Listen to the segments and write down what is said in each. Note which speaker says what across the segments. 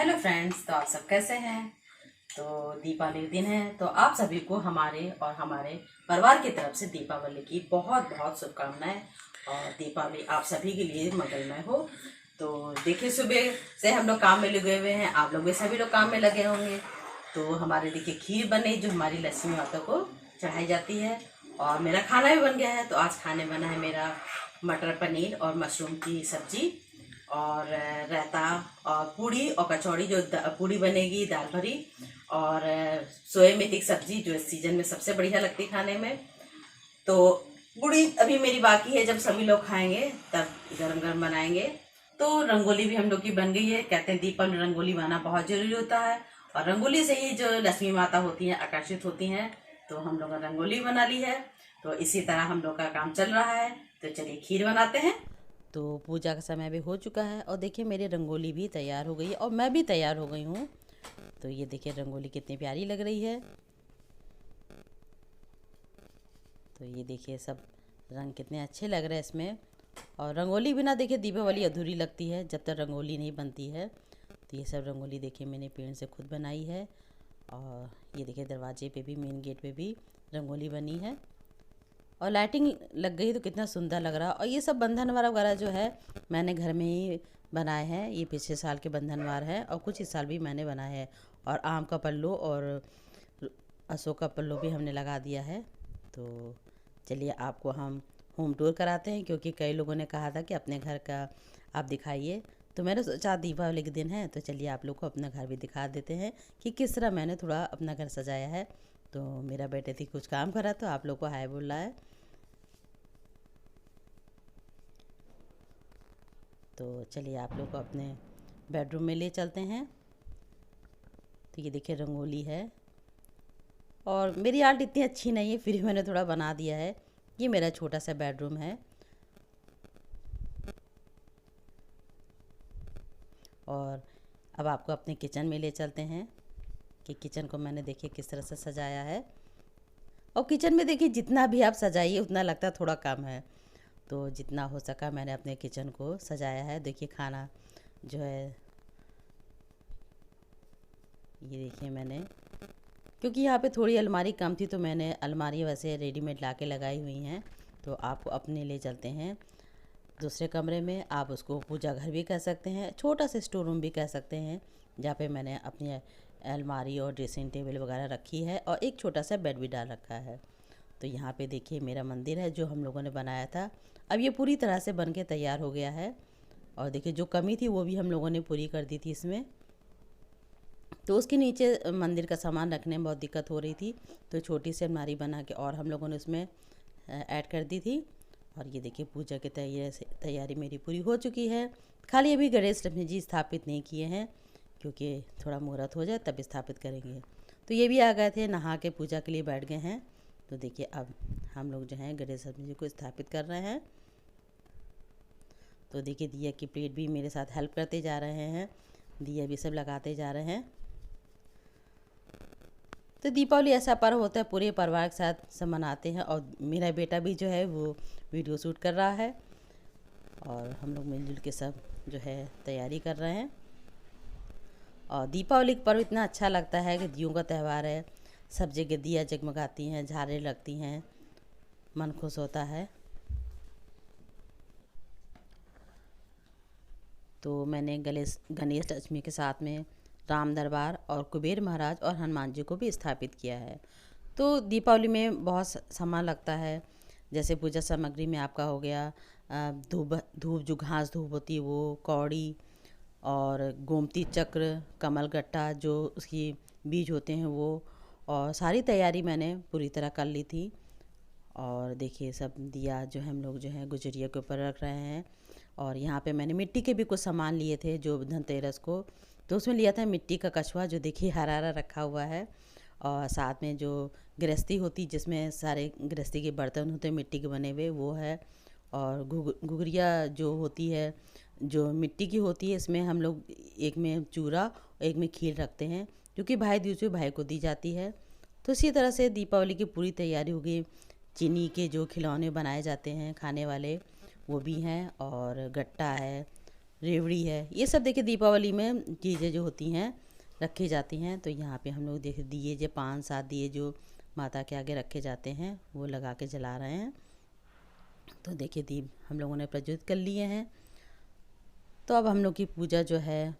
Speaker 1: Hello friends, तो आप सब कैसे हैं। तो दीपावली के दिन है, तो आप सभी को हमारे और हमारे परिवार की तरफ से दीपावली की बहुत बहुत शुभकामनाएं। और दीपावली आप सभी के लिए मंगलमय हो। तो देखिए, सुबह से हम लोग काम में लगे हुए हैं, आप लोग भी सभी लोग काम में लगे होंगे। तो हमारे देखिए खीर बनी जो हमारी लक्ष्मी माता को चढ़ाई जाती है, और मेरा खाना भी बन गया है। तो आज खाने बना है मेरा मटर पनीर और मशरूम की सब्जी, और रायता और पूड़ी और कचौड़ी, जो पूड़ी बनेगी दाल भरी, और सोया मेथी की सब्जी जो इस सीजन में सबसे बढ़िया लगती है खाने में। तो पूड़ी अभी मेरी बाकी है, जब सभी लोग खाएंगे तब गरम गरम बनाएंगे। तो रंगोली भी हम लोग की बन गई है। कहते हैं दीपावली में रंगोली बनाना बहुत जरूरी होता है, और रंगोली से ही जो लक्ष्मी माता होती हैं आकर्षित होती हैं। तो हम लोगों ने रंगोली बना ली है। तो इसी तरह हम लोग का काम चल रहा है। तो चलिए खीर बनाते हैं। तो पूजा का समय भी हो चुका है, और देखिए मेरी रंगोली भी तैयार हो गई है, और मैं भी तैयार हो गई हूँ। तो ये देखिए रंगोली कितनी प्यारी लग रही है। तो ये देखिए सब रंग कितने अच्छे लग रहे हैं इसमें। और रंगोली बिना देखिए दीपावली अधूरी लगती है जब तक रंगोली नहीं बनती है। तो ये सब रंगोली देखिए मैंने पेड़ से खुद बनाई है। और ये देखिए दरवाजे पे भी, मेन गेट पे भी रंगोली बनी है, और लाइटिंग लग गई तो कितना सुंदर लग रहा है। और ये सब बंधनवार वगैरह जो है मैंने घर में ही बनाए हैं। ये पिछले साल के बंधनवार है, और कुछ इस साल भी मैंने बनाए हैं। और आम का पल्लू और अशोक का पल्लू भी हमने लगा दिया है। तो चलिए आपको हम होम टूर कराते हैं, क्योंकि कई लोगों ने कहा था कि अपने घर का आप दिखाइए। तो मैंने सोचा दीपावली के दिन है, तो चलिए आप लोग को अपना घर भी दिखा देते हैं कि किस तरह मैंने थोड़ा अपना घर सजाया है। तो मेरा बेटे थी कुछ काम करा, तो आप लोग को हाय बोल रहा है। तो चलिए आप लोग को अपने बेडरूम में ले चलते हैं। तो ये देखिए रंगोली है, और मेरी आर्ट इतनी अच्छी नहीं है, फिर मैंने थोड़ा बना दिया है। ये मेरा छोटा सा बेडरूम है। और अब आपको अपने किचन में ले चलते हैं कि किचन को मैंने देखिए किस तरह से सजाया है। और किचन में देखिए जितना भी आप सजाइए उतना लगता है थोड़ा कम है। तो जितना हो सका मैंने अपने किचन को सजाया है। देखिए खाना जो है, ये देखिए मैंने, क्योंकि यहाँ पे थोड़ी अलमारी कम थी तो मैंने अलमारी वैसे रेडीमेड ला के लगाई हुई हैं। तो आपको अपने ले चलते हैं दूसरे कमरे में। आप उसको पूजा घर भी कह सकते हैं, छोटा सा स्टोर रूम भी कह सकते हैं, जहाँ पे मैंने अपनी अलमारी और ड्रेसिंग टेबल वगैरह रखी है, और एक छोटा सा बेड भी डाल रखा है। तो यहाँ पे देखिए मेरा मंदिर है जो हम लोगों ने बनाया था। अब ये पूरी तरह से बन के तैयार हो गया है। और देखिए जो कमी थी वो भी हम लोगों ने पूरी कर दी थी इसमें। तो उसके नीचे मंदिर का सामान रखने में बहुत दिक्कत हो रही थी, तो छोटी सी अलमारी बना के और हम लोगों ने उसमें ऐड कर दी थी। और ये देखिए पूजा की तैयारी मेरी पूरी हो चुकी है। खाली अभी गणेश जी स्थापित नहीं किए हैं, क्योंकि थोड़ा मुहूर्त हो जाए तब स्थापित करेंगे। तो ये भी आ गए थे, नहा के पूजा के लिए बैठ गए हैं। तो देखिए अब हम लोग जो हैं गणेश जी को स्थापित कर रहे हैं। तो देखिए दिया की प्लेट भी मेरे साथ हेल्प करते जा रहे हैं, दिया भी सब लगाते जा रहे हैं। तो दीपावली ऐसा पर्व होता है पूरे परिवार के साथ सब मनाते हैं। और मेरा बेटा भी जो है वो वीडियो शूट कर रहा है, और हम लोग मिलजुल के सब जो है तैयारी कर रहे हैं। और दीपावली का पर्व इतना अच्छा लगता है कि दियों का त्यौहार है, सब जगह दिया जगमगाती हैं, झालरें लगती हैं, मन खुश होता है। तो मैंने गणेश लक्ष्मी के साथ में राम दरबार और कुबेर महाराज और हनुमान जी को भी स्थापित किया है। तो दीपावली में बहुत सामान लगता है, जैसे पूजा सामग्री में आपका हो गया धूप, जो घास धूप होती है वो, कौड़ी और गोमती चक्र, कमल गट्टा जो उसकी बीज होते हैं वो। और सारी तैयारी मैंने पूरी तरह कर ली थी। और देखिए सब दिया जो हम लोग जो है गुजरिया के ऊपर रख रहे हैं। और यहाँ पे मैंने मिट्टी के भी कुछ सामान लिए थे जो धनतेरस को, तो उसमें लिया था मिट्टी का कछुआ जो देखिए हरा हरा रखा हुआ है। और साथ में जो गृहस्थी होती जिसमें सारे गृहस्थी के बर्तन होते हैं मिट्टी के बने हुए वो है। और घुघरिया जो होती है जो मिट्टी की होती है, इसमें हम लोग एक में चूरा और एक में खीर रखते हैं, क्योंकि भाई दूज में भाई को दी जाती है। तो इसी तरह से दीपावली की पूरी तैयारी हो गई। चीनी के जो खिलौने बनाए जाते हैं खाने वाले वो भी हैं, और गट्टा है, रेवड़ी है, ये सब देखिए दीपावली में चीज़ें जो होती हैं रखी जाती हैं। तो यहाँ पे हम लोग देखिए दिए जो 5-7 दिए जो माता के आगे रखे जाते हैं वो लगा के जला रहे हैं। तो देखिए दीप हम लोगों ने प्रज्वलित कर लिए हैं। तो अब हम लोग की पूजा जो है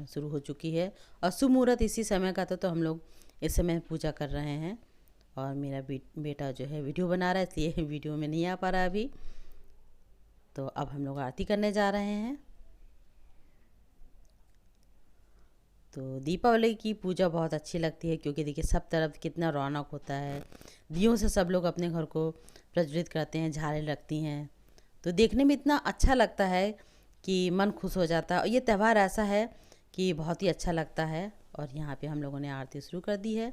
Speaker 1: शुरू हो चुकी है और शुभ मुहूर्त इसी समय का था, तो हम लोग इस समय पूजा कर रहे हैं। और मेरा बेटा जो है वीडियो बना रहा है, इसलिए वीडियो में नहीं आ पा रहा अभी। तो अब हम लोग आरती करने जा रहे हैं। तो दीपावली की पूजा बहुत अच्छी लगती है क्योंकि देखिए सब तरफ कितना रौनक होता है, दियों से सब लोग अपने घर को प्रज्वलित करते हैं, झालरें लगती हैं, तो देखने में इतना अच्छा लगता है कि मन खुश हो जाता है। और ये त्यौहार ऐसा है कि बहुत ही अच्छा लगता है। और यहाँ पे हम लोगों ने आरती शुरू कर दी है।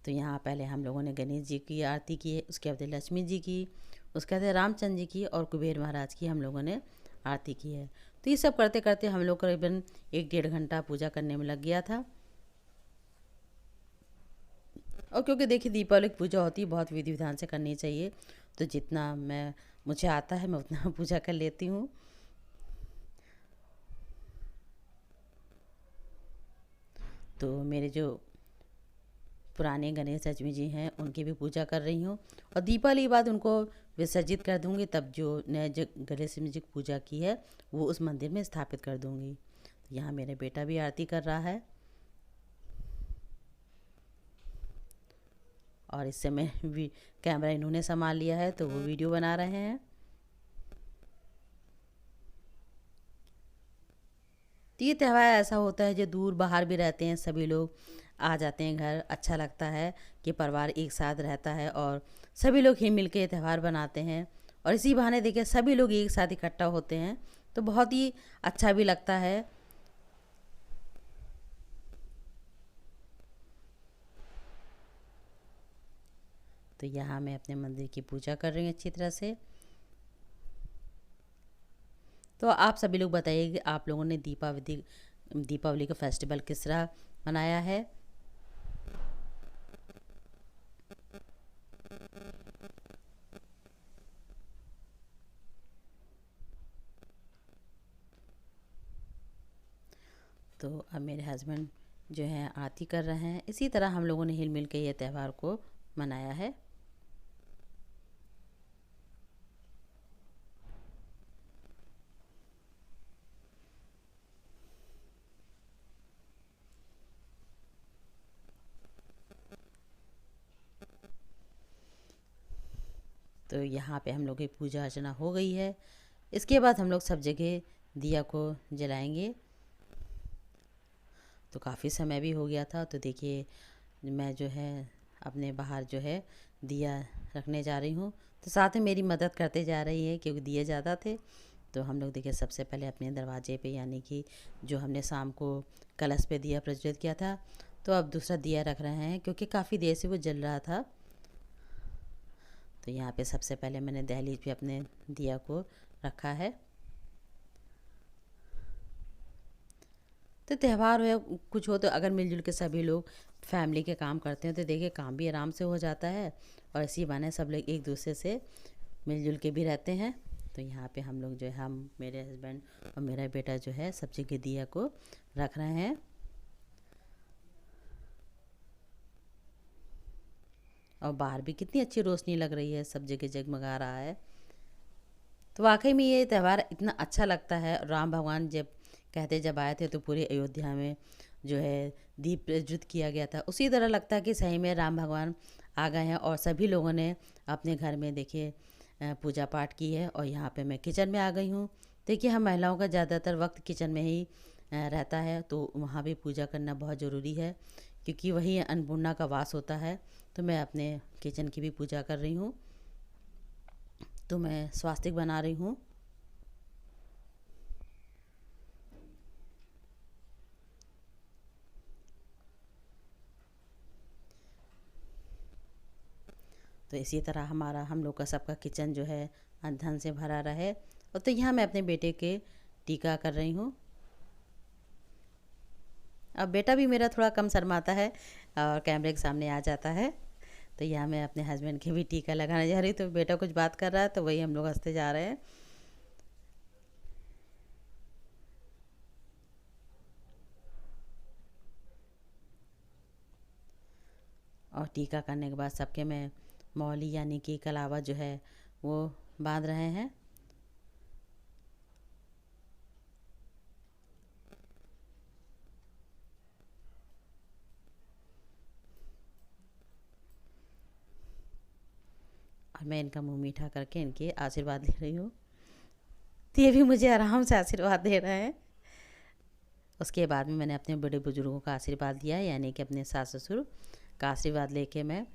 Speaker 1: तो यहाँ पहले हम लोगों ने गणेश जी की आरती की है, उसके बाद लक्ष्मी जी की, उसके बाद रामचंद्र जी की और कुबेर महाराज की हम लोगों ने आरती की है। तो ये सब करते करते हम लोग करीबन 1-1.5 घंटा पूजा करने में लग गया था। और क्योंकि देखिए दीपावली की पूजा होती है बहुत विधि विधान से करनी चाहिए, तो जितना मुझे आता है मैं उतना पूजा कर लेती हूँ। तो मेरे जो पुराने गणेश लक्ष्मी जी हैं उनकी भी पूजा कर रही हूँ और दीपावली के बाद उनको विसर्जित कर दूँगी। तब जो नए जो गणेश जी की पूजा की है वो उस मंदिर में स्थापित कर दूँगी। तो यहाँ मेरा बेटा भी आरती कर रहा है और इस समय भी कैमरा इन्होंने संभाल लिया है, तो वो वीडियो बना रहे हैं। तो ये त्यौहार ऐसा होता है जो दूर बाहर भी रहते हैं सभी लोग आ जाते हैं घर। अच्छा लगता है कि परिवार एक साथ रहता है और सभी लोग ही मिलके ये त्यौहार बनाते हैं। और इसी बहाने देखिए सभी लोग एक साथ इकट्ठा होते हैं तो बहुत ही अच्छा भी लगता है। तो यहाँ मैं अपने मंदिर की पूजा कर रही हूँ अच्छी तरह से। तो आप सभी लोग बताइए कि आप लोगों ने दीपावली का फेस्टिवल किस तरह मनाया है। तो अब मेरे हस्बैंड जो हैं आरती कर रहे हैं। इसी तरह हम लोगों ने हिल मिल के ये त्यौहार को मनाया है। तो यहाँ पे हम लोग की पूजा अर्चना हो गई है। इसके बाद हम लोग सब जगह दिया को जलाएंगे। तो काफ़ी समय भी हो गया था, तो देखिए मैं जो है अपने बाहर जो है दिया रखने जा रही हूँ। तो साथ में मेरी मदद करते जा रही है क्योंकि दिए ज़्यादा थे। तो हम लोग देखिए सबसे पहले अपने दरवाजे पे यानी कि जो हमने शाम को कलश पे दिया प्रज्वलित किया था, तो अब दूसरा दिया रख रहे हैं क्योंकि काफ़ी देर से वो जल रहा था। तो यहाँ पे सबसे पहले मैंने दहलीज पे अपने दिया को रखा है। तो त्यौहार है कुछ हो तो अगर मिलजुल के सभी लोग फैमिली के काम करते हैं तो देखिए काम भी आराम से हो जाता है और इसी बहाने सब लोग एक दूसरे से मिलजुल के भी रहते हैं। तो यहाँ पे हम लोग जो है हम मेरे हस्बैंड और मेरा बेटा जो है सब जगह दिया को रख रहे हैं। और बाहर भी कितनी अच्छी रोशनी लग रही है, सब जगह जगमगा रहा है। तो वाकई में ये त्यौहार इतना अच्छा लगता है। राम भगवान जब आए थे तो पूरे अयोध्या में जो है दीप प्रज्वलित किया गया था, उसी तरह लगता है कि सही में राम भगवान आ गए हैं। और सभी लोगों ने अपने घर में देखिए पूजा पाठ की है। और यहाँ पे मैं किचन में आ गई हूँ। देखिए हम महिलाओं का ज़्यादातर वक्त किचन में ही रहता है, तो वहाँ भी पूजा करना बहुत ज़रूरी है क्योंकि वही अन्नपूर्णा का वास होता है। तो मैं अपने किचन की भी पूजा कर रही हूँ। तो मैं स्वास्तिक बना रही हूँ। तो इसी तरह हम लोग का सबका किचन जो है धन से भरा रहे। और तो यहाँ मैं अपने बेटे के टीका कर रही हूँ। अब बेटा भी मेरा थोड़ा कम शर्माता है और कैमरे के सामने आ जाता है। तो यहाँ मैं अपने हस्बैंड के भी टीका लगाने जा रही, तो बेटा कुछ बात कर रहा है तो वही हम लोग हंसते जा रहे हैं। और टीका करने के बाद सबके में मौली यानी कि कलावा जो है वो बांध रहे हैं। और मैं इनका मुंह मीठा करके इनके आशीर्वाद ले रही हूँ, तो ये भी मुझे आराम से आशीर्वाद दे रहे हैं। उसके बाद में मैंने अपने बड़े बुजुर्गों का आशीर्वाद दिया, यानी कि अपने सास ससुर का आशीर्वाद लेके मैं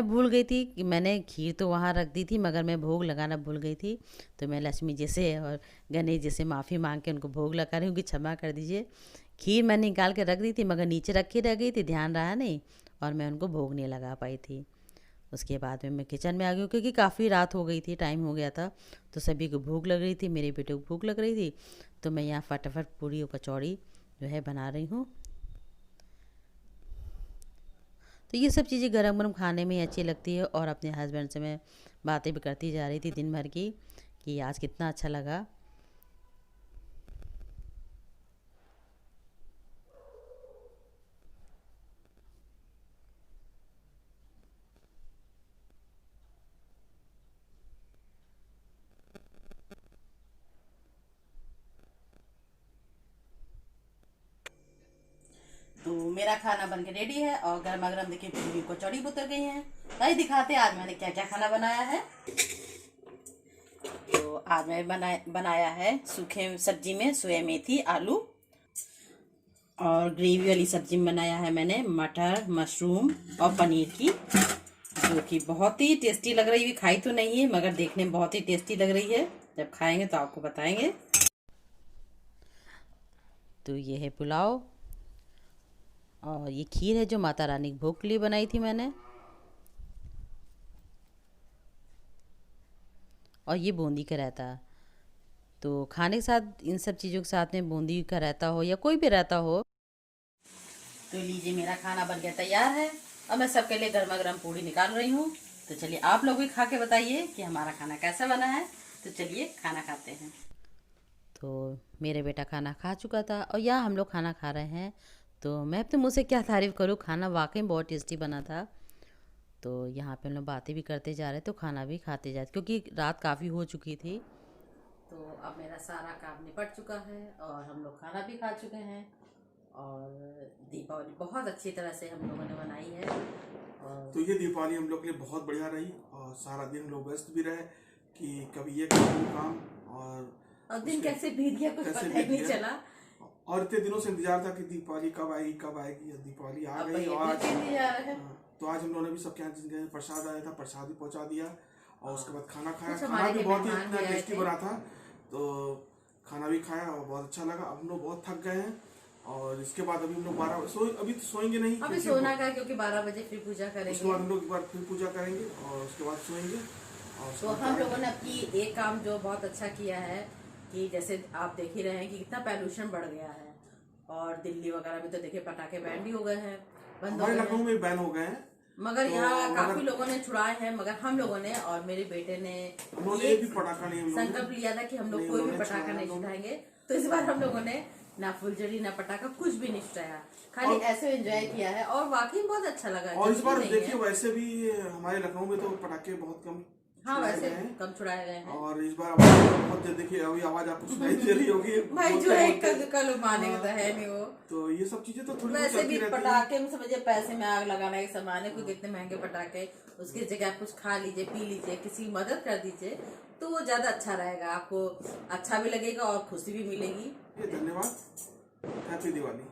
Speaker 1: भूल गई थी कि मैंने खीर तो वहाँ रख दी थी, मगर मैं भोग लगाना भूल गई थी। तो मैं लक्ष्मी जी से और गणेश जी से माफ़ी मांग के उनको भोग लगा रही हूँ कि क्षमा कर दीजिए। खीर मैंने निकाल के रख दी थी, मगर नीचे रखी रह गई थी, ध्यान रहा नहीं और मैं उनको भोग नहीं लगा पाई थी। उसके बाद में मैं किचन में आ गई, क्योंकि काफ़ी रात हो गई थी, टाइम हो गया था, तो सभी को भूख लग रही थी, मेरे बेटे को भूख लग रही थी। तो मैं यहाँ फटाफट पूरी और कचौड़ी जो है बना रही हूँ। तो ये सब चीज़ें गरम गरम खाने में अच्छी लगती है। और अपने हस्बैंड से मैं बातें भी करती जा रही थी दिन भर की कि आज कितना अच्छा लगा। तो मेरा खाना बनके रेडी है और गर्मा गर्म देखिए पूरी कचौड़ी उतर गई हैं। ताई दिखाते आज मैंने क्या क्या खाना बनाया है। तो आज मैं बनाया है सूखे सब्जी में सोया मेथी आलू, और ग्रेवी वाली सब्जी में बनाया है मैंने मटर मशरूम और पनीर की, जो कि बहुत ही टेस्टी लग रही है। खाई तो नहीं है मगर देखने में बहुत ही टेस्टी लग रही है, जब खाएंगे तो आपको बताएंगे। तो ये है पुलाव, और ये खीर है जो माता रानी के भोग के लिए बनाई थी मैंने, और ये बूंदी का रायता। तो खाने के साथ इन सब चीज़ों के साथ में बूंदी का रायता हो या कोई भी रायता हो। तो लीजिए मेरा खाना बन गया तैयार है, और मैं सबके लिए गर्मा गर्म पूड़ी निकाल रही हूँ। तो चलिए आप लोग भी खा के बताइए कि हमारा खाना कैसा बना है। तो चलिए खाना खाते हैं। तो मेरे बेटा खाना खा चुका था और यहाँ हम लोग खाना खा रहे हैं। तो मैं अपने मुँह से क्या तारीफ़ करूँ, खाना वाकई बहुत टेस्टी बना था। तो यहाँ पे हम लोग बातें भी करते जा रहे, तो खाना भी खाते जा रहे, क्योंकि रात काफ़ी हो चुकी थी। तो अब मेरा सारा काम निपट चुका है और हम लोग खाना भी खा चुके हैं। और दीपावली बहुत अच्छी तरह से हम लोगों ने बनाई है। और
Speaker 2: तो ये दीपावली हम लोग के लिए बहुत बढ़िया रही, और सारा दिन हम लोग व्यस्त भी रहे कि कभी ये काम
Speaker 1: और दिन कैसे बीत गया कुछ पता ही नहीं चला।
Speaker 2: और इतने दिनों से इंतजार था कि दीपावली कब आएगी कब आएगी। दीपावली आ गई, और आज तो आज हम लोगों ने भी सबके यहाँ प्रसाद आया था, प्रसाद भी पहुँचा दिया, और उसके बाद खाना खाया। खाना भी बहुत ही टेस्टी बना था, तो खाना भी खाया और बहुत अच्छा लगा। अब हम लोग बहुत थक गए हैं, और इसके बाद अभी हम लोग अभी तो सोएंगे नहीं,
Speaker 1: अभी सोना का, क्योंकि 12 बजे फिर पूजा करेंगे।
Speaker 2: उसके बाद हम लोग एक बार फिर पूजा करेंगे और उसके बाद सोएंगे।
Speaker 1: तो हम लोगों ने अपनी एक काम जो बहुत अच्छा किया है कि जैसे आप देख ही रहे हैं कि कितना पॉल्यूशन बढ़ गया है, और दिल्ली वगैरह में तो देखिए पटाखे बैन भी हो गए हैं, बंद हो गए हैं।
Speaker 2: लखनऊ में बैन हो गए हैं,
Speaker 1: मगर यहाँ काफी लोगों ने छुड़ाए हैं। मगर हम लोगों ने और मेरे बेटे ने ये संकल्प लिया था कि हम लोग कोई भी पटाखा नहीं छुड़ाएंगे। तो इस बार हम लोगों ने ना फुलझड़ी ना पटाखा कुछ भी नहीं छुड़ाया, खाली ऐसे एंजॉय किया है, और वाकई बहुत अच्छा लगा।
Speaker 2: और इस बार देखिए वैसे भी हमारे लखनऊ में तो पटाखे बहुत कम,
Speaker 1: हाँ वैसे कम छुड़ाए गए हैं।
Speaker 2: और इस बार बहुत देखिए अभी आवाज आपको सुनाई दे रही होगी
Speaker 1: भाई जो है कल मानेगा तो है नहीं वो।
Speaker 2: तो ये सब चीजें तो थोड़ी
Speaker 1: वैसे भी पटाखे में समझिए पैसे में आग लगाना एक सामान है, कोई कितने महंगे पटाखे, उसकी जगह कुछ खा लीजिए पी लीजिए, किसी की मदद कर दीजिए, तो वो ज्यादा अच्छा रहेगा, आपको अच्छा भी लगेगा और खुशी भी मिलेगी।
Speaker 2: धन्यवाद। हैप्पी दिवाली।